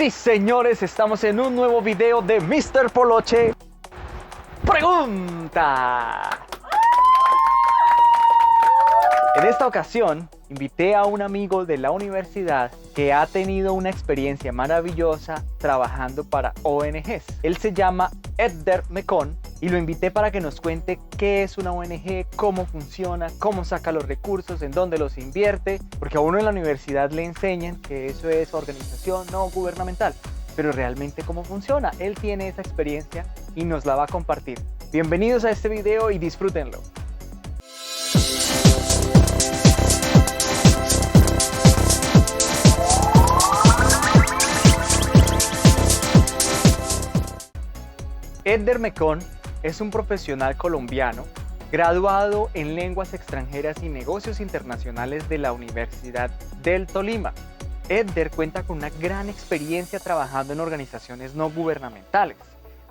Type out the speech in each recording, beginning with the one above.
Sí, señores, estamos en un nuevo video de Mr. Poloche Pregunta. En esta ocasión, invité a un amigo de la universidad que ha tenido una experiencia maravillosa trabajando para ONGs. Él se llama Edder Mekon y lo invité para que nos cuente qué es una ONG, cómo funciona, cómo saca los recursos, en dónde los invierte, porque a uno en la universidad le enseñan que eso es organización no gubernamental, pero realmente cómo funciona. Él tiene esa experiencia y nos la va a compartir. Bienvenidos a este video y disfrútenlo. Edder Mekon es un profesional colombiano graduado en Lenguas Extranjeras y Negocios Internacionales de la Universidad del Tolima. Edder cuenta con una gran experiencia trabajando en organizaciones no gubernamentales,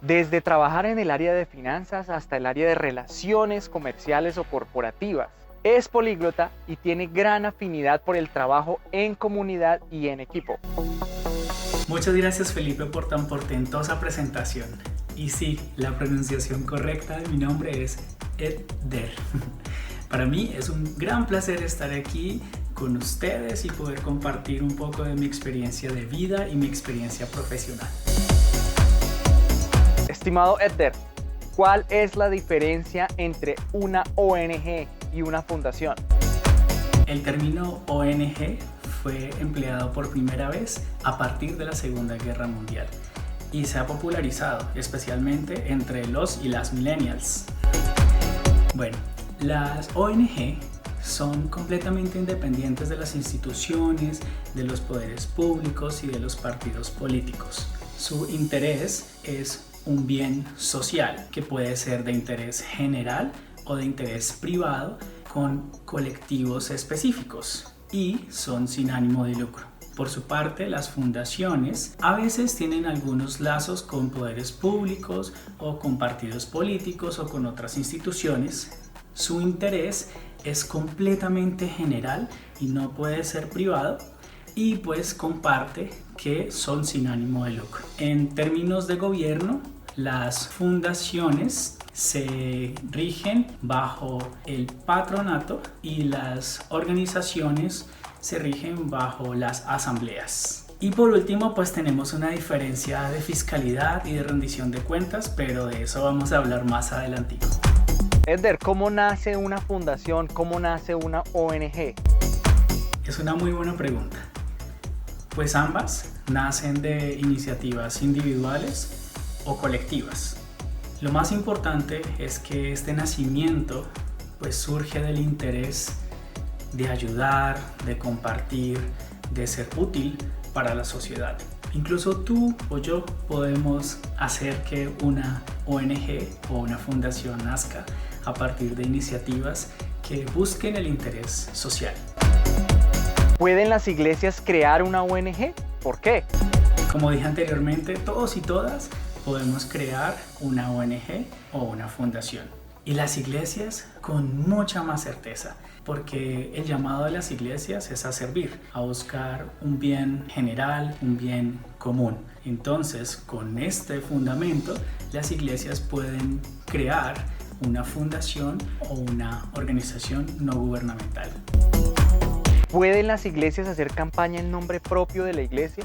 desde trabajar en el área de finanzas hasta el área de relaciones comerciales o corporativas. Es políglota y tiene gran afinidad por el trabajo en comunidad y en equipo. Muchas gracias, Felipe, por tan portentosa presentación. Y sí, la pronunciación correcta de mi nombre es Edder. Para mí es un gran placer estar aquí con ustedes y poder compartir un poco de mi experiencia de vida y mi experiencia profesional. Estimado Edder, ¿cuál es la diferencia entre una ONG y una fundación? El término ONG fue empleado por primera vez a partir de la Segunda Guerra Mundial y se ha popularizado especialmente entre los y las millennials. Bueno, las ONG son completamente independientes de las instituciones, de los poderes públicos y de los partidos políticos. Su interés es un bien social que puede ser de interés general o de interés privado con colectivos específicos y son sin ánimo de lucro. Por su parte, las fundaciones a veces tienen algunos lazos con poderes públicos o con partidos políticos o con otras instituciones. Su interés es completamente general y no puede ser privado, y pues comparte que son sin ánimo de lucro. En términos de gobierno, las fundaciones se rigen bajo el patronato y las organizaciones se rigen bajo las asambleas. Y por último, pues tenemos una diferencia de fiscalidad y de rendición de cuentas, pero de eso vamos a hablar más adelantico. Edder, ¿cómo nace una fundación? ¿Cómo nace una ONG? Es una muy buena pregunta. Pues ambas nacen de iniciativas individuales o colectivas. Lo más importante es que este nacimiento pues surge del interés de ayudar, de compartir, de ser útil para la sociedad. Incluso tú o yo podemos hacer que una ONG o una fundación nazca a partir de iniciativas que busquen el interés social. ¿Pueden las iglesias crear una ONG? ¿Por qué? Como dije anteriormente, todos y todas podemos crear una ONG o una fundación. Y las iglesias con mucha más certeza, porque el llamado de las iglesias es a servir, a buscar un bien general, un bien común. Entonces, con este fundamento, las iglesias pueden crear una fundación o una organización no gubernamental. ¿Pueden las iglesias hacer campaña en nombre propio de la iglesia?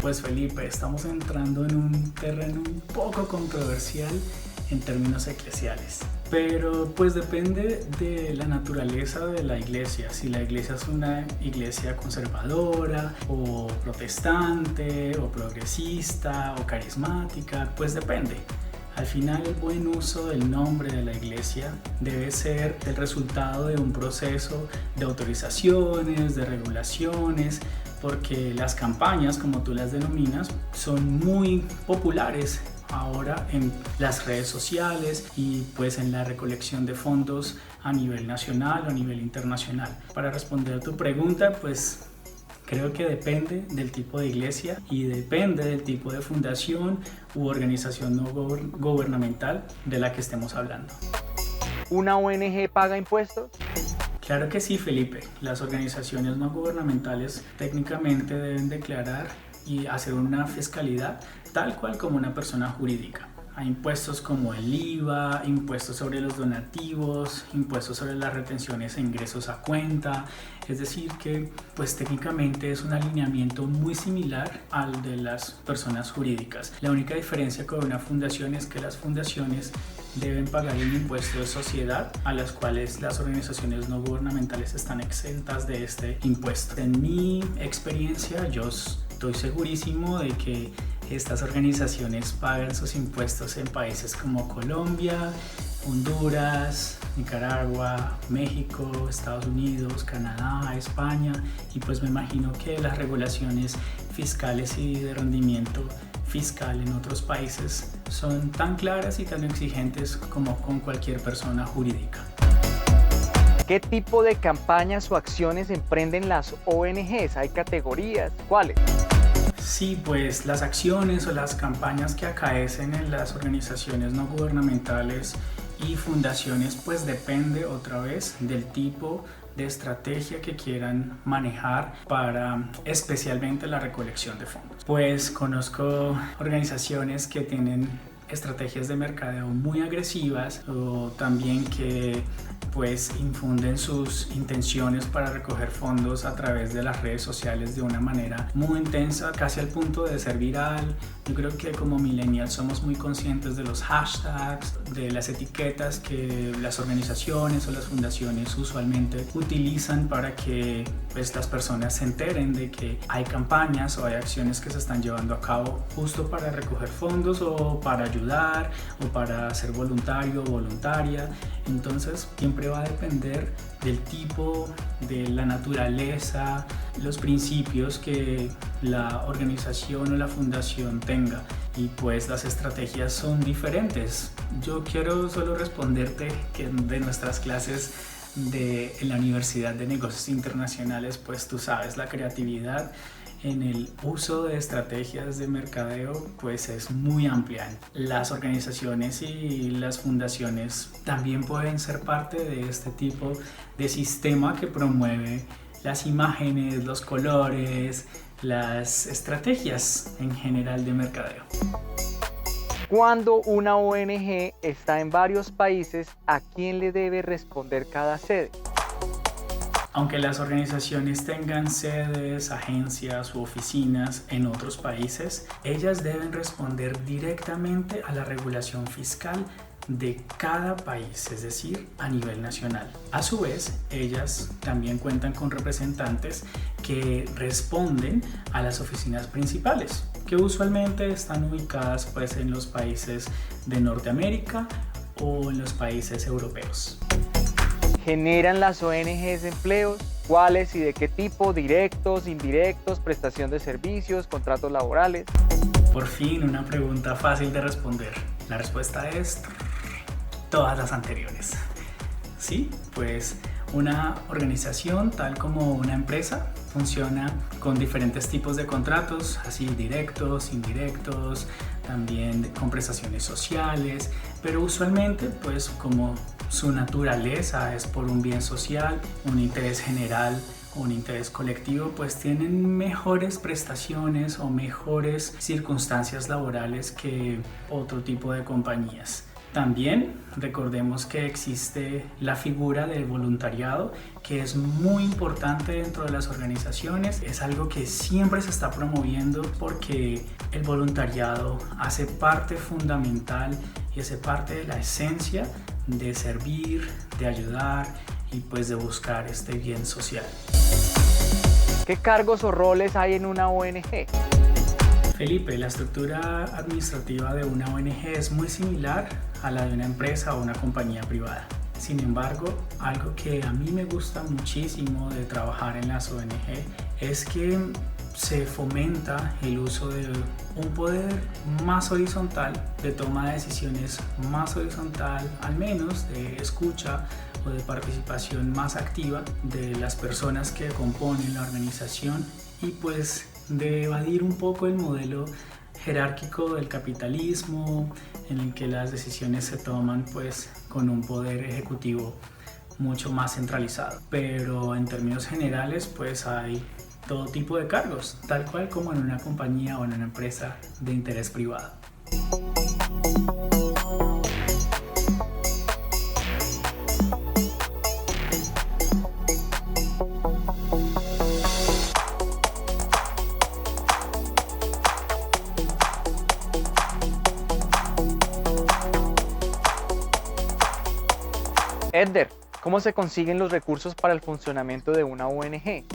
Pues Felipe, estamos entrando en un terreno un poco controversial en términos eclesiales, pero pues depende de la naturaleza de la iglesia. Si la iglesia es una iglesia conservadora o protestante o progresista o carismática, pues depende. Al final, el buen uso del nombre de la iglesia debe ser el resultado de un proceso de autorizaciones, de regulaciones, porque las campañas, como tú las denominas, son muy populares ahora en las redes sociales y pues en la recolección de fondos a nivel nacional o a nivel internacional. Para responder a tu pregunta, pues creo que depende del tipo de iglesia y depende del tipo de fundación u organización no gubernamental de la que estemos hablando. ¿Una ONG paga impuestos? Claro que sí, Felipe. Las organizaciones no gubernamentales técnicamente deben declarar y hacer una fiscalidad tal cual como una persona jurídica. Hay impuestos como el IVA, impuestos sobre los donativos, impuestos sobre las retenciones e ingresos a cuenta. Es decir que pues técnicamente es un alineamiento muy similar al de las personas jurídicas. La única diferencia con una fundación es que las fundaciones deben pagar el impuesto de sociedad, a las cuales las organizaciones no gubernamentales están exentas de este impuesto. En mi experiencia yo estoy segurísimo de que estas organizaciones pagan sus impuestos en países como Colombia, Honduras, Nicaragua, México, Estados Unidos, Canadá, España, y pues me imagino que las regulaciones fiscales y de rendimiento fiscal en otros países son tan claras y tan exigentes como con cualquier persona jurídica. ¿Qué tipo de campañas o acciones emprenden las ONGs? ¿Hay categorías? ¿Cuáles? Sí, pues las acciones o las campañas que acaecen en las organizaciones no gubernamentales y fundaciones pues depende otra vez del tipo de estrategia que quieran manejar para especialmente la recolección de fondos. Pues conozco organizaciones que tienen estrategias de mercadeo muy agresivas o también que pues infunden sus intenciones para recoger fondos a través de las redes sociales de una manera muy intensa, casi al punto de ser viral. Yo creo que como millennials somos muy conscientes de los hashtags, de las etiquetas que las organizaciones o las fundaciones usualmente utilizan para que pues, las personas se enteren de que hay campañas o hay acciones que se están llevando a cabo justo para recoger fondos o para ayudar o para ser voluntario o voluntaria. Entonces siempre va a depender del tipo, de la naturaleza, los principios que la organización o la fundación tenga, y pues las estrategias son diferentes. Yo quiero solo responderte que de nuestras clases de la Universidad de Negocios Internacionales, pues tú sabes, la creatividad en el uso de estrategias de mercadeo pues es muy amplia. Las organizaciones y las fundaciones también pueden ser parte de este tipo de sistema que promueve las imágenes, los colores, las estrategias en general de mercadeo. Cuando una ONG está en varios países, ¿a quién le debe responder cada sede? Aunque las organizaciones tengan sedes, agencias u oficinas en otros países, ellas deben responder directamente a la regulación fiscal de cada país, es decir, a nivel nacional. A su vez, ellas también cuentan con representantes que responden a las oficinas principales, que usualmente están ubicadas pues, en los países de Norteamérica o en los países europeos. ¿Generan las ONGs empleos? ¿Cuáles y de qué tipo? ¿Directos, indirectos, prestación de servicios, contratos laborales? Por fin, una pregunta fácil de responder. La respuesta es todas las anteriores. Sí, pues una organización, tal como una empresa, funciona con diferentes tipos de contratos, así directos, indirectos, también con prestaciones sociales, pero usualmente, pues como su naturaleza es por un bien social, un interés general, un interés colectivo, pues tienen mejores prestaciones o mejores circunstancias laborales que otro tipo de compañías. También recordemos que existe la figura del voluntariado, que es muy importante dentro de las organizaciones. Es algo que siempre se está promoviendo porque el voluntariado hace parte fundamental y hace parte de la esencia de servir, de ayudar y pues de buscar este bien social. ¿Qué cargos o roles hay en una ONG? Felipe, la estructura administrativa de una ONG es muy similar a la de una empresa o una compañía privada. Sin embargo, algo que a mí me gusta muchísimo de trabajar en las ONG es que se fomenta el uso de un poder más horizontal, de toma de decisiones más horizontal, al menos de escucha o de participación más activa de las personas que componen la organización y pues de evadir un poco el modelo jerárquico del capitalismo en el que las decisiones se toman pues con un poder ejecutivo mucho más centralizado. Pero en términos generales pues hay todo tipo de cargos, tal cual como en una compañía o en una empresa de interés privado. Edder, ¿cómo se consiguen los recursos para el funcionamiento de una ONG?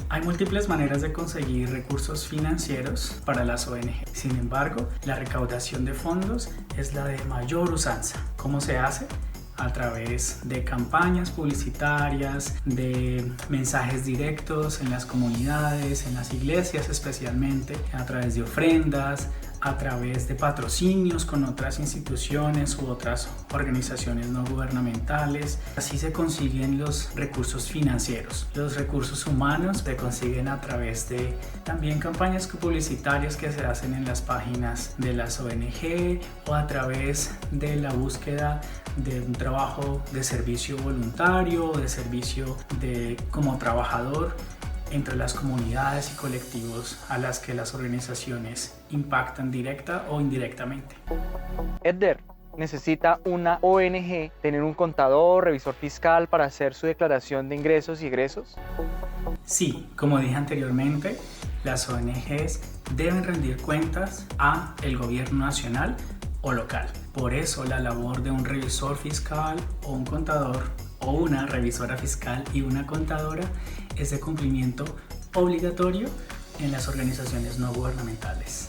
Hay múltiples maneras de conseguir recursos financieros para las ONG. Sin embargo, la recaudación de fondos es la de mayor usanza. ¿Cómo se hace? A través de campañas publicitarias, de mensajes directos en las comunidades, en las iglesias especialmente, a través de ofrendas, a través de patrocinios con otras instituciones u otras organizaciones no gubernamentales. Así se consiguen los recursos financieros. Los recursos humanos se consiguen a través de también campañas publicitarias que se hacen en las páginas de las ONG o a través de la búsqueda de un trabajo de servicio voluntario, de servicio como trabajador entre las comunidades y colectivos a las que las organizaciones impactan directa o indirectamente. Edder, ¿necesita una ONG tener un contador, revisor fiscal para hacer su declaración de ingresos y egresos? Sí, como dije anteriormente, las ONGs deben rendir cuentas a el gobierno nacional o local. Por eso la labor de un revisor fiscal o un contador o una revisora fiscal y una contadora es de cumplimiento obligatorio en las organizaciones no gubernamentales.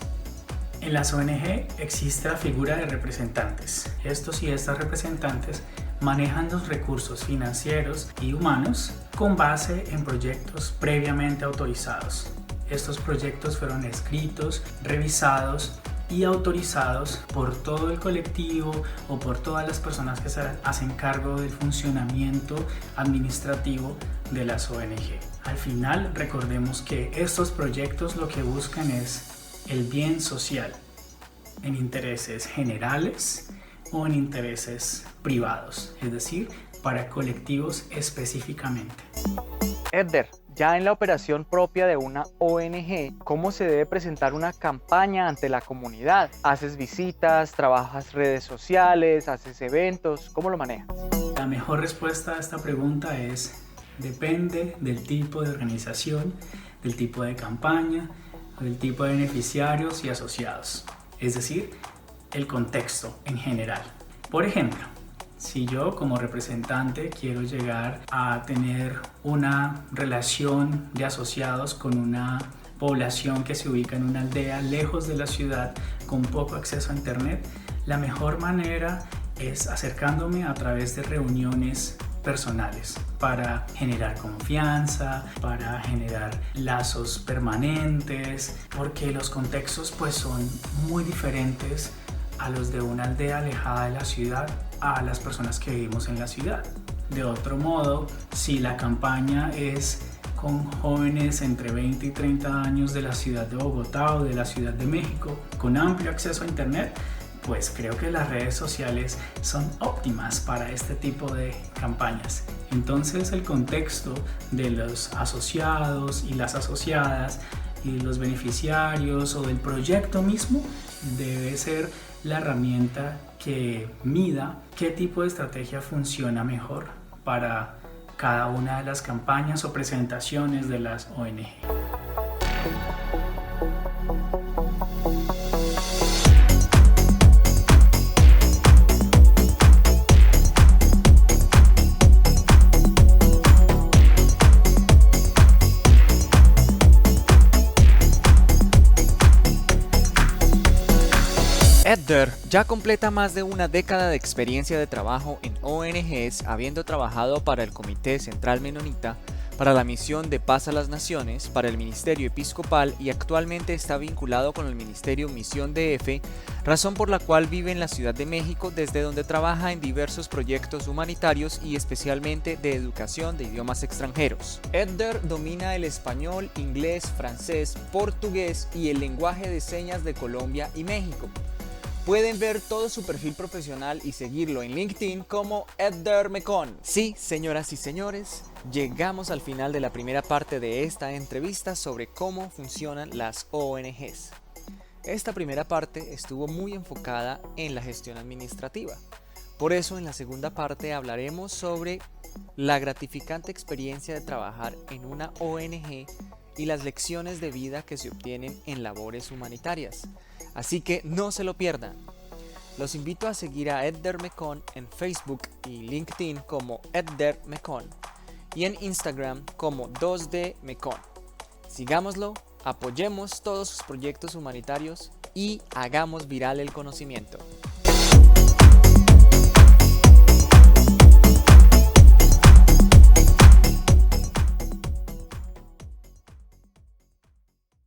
En las ONG existe la figura de representantes. Estos y estas representantes manejan los recursos financieros y humanos con base en proyectos previamente autorizados. Estos proyectos fueron escritos, revisados y autorizados por todo el colectivo o por todas las personas que se hacen cargo del funcionamiento administrativo de las ONG. Al final, recordemos que estos proyectos lo que buscan es el bien social en intereses generales o en intereses privados, es decir, para colectivos específicamente. Edder, ya en la operación propia de una ONG, ¿cómo se debe presentar una campaña ante la comunidad? ¿Haces visitas, trabajas redes sociales, haces eventos? ¿Cómo lo manejas? La mejor respuesta a esta pregunta es: depende del tipo de organización, del tipo de campaña, del tipo de beneficiarios y asociados, es decir, el contexto en general. Por ejemplo, si yo como representante quiero llegar a tener una relación de asociados con una población que se ubica en una aldea lejos de la ciudad con poco acceso a internet, la mejor manera es acercándome a través de reuniones personales para generar confianza, para generar lazos permanentes, porque los contextos pues son muy diferentes a los de una aldea alejada de la ciudad a las personas que vivimos en la ciudad. De otro modo, si la campaña es con jóvenes entre 20 y 30 años de la ciudad de Bogotá o de la Ciudad de México con amplio acceso a internet, pues creo que las redes sociales son óptimas para este tipo de campañas. Entonces el contexto de los asociados y las asociadas y los beneficiarios o del proyecto mismo debe ser la herramienta que mida qué tipo de estrategia funciona mejor para cada una de las campañas o presentaciones de las ONG. Edder ya completa más de una década de experiencia de trabajo en ONGs, habiendo trabajado para el Comité Central Menonita, para la Misión de Paz a las Naciones, para el Ministerio Episcopal y actualmente está vinculado con el Ministerio Misión DF, razón por la cual vive en la Ciudad de México, desde donde trabaja en diversos proyectos humanitarios y especialmente de educación de idiomas extranjeros. Edder domina el español, inglés, francés, portugués y el lenguaje de señas de Colombia y México. Pueden ver todo su perfil profesional y seguirlo en LinkedIn como Edder Mecon. Sí, señoras y señores, llegamos al final de la primera parte de esta entrevista sobre cómo funcionan las ONGs. Esta primera parte estuvo muy enfocada en la gestión administrativa. Por eso en la segunda parte hablaremos sobre la gratificante experiencia de trabajar en una ONG y las lecciones de vida que se obtienen en labores humanitarias. Así que no se lo pierdan. Los invito a seguir a Edder Mecon en Facebook y LinkedIn como Edder Mecon y en Instagram como 2D Mecon. Sigámoslo, apoyemos todos sus proyectos humanitarios y hagamos viral el conocimiento.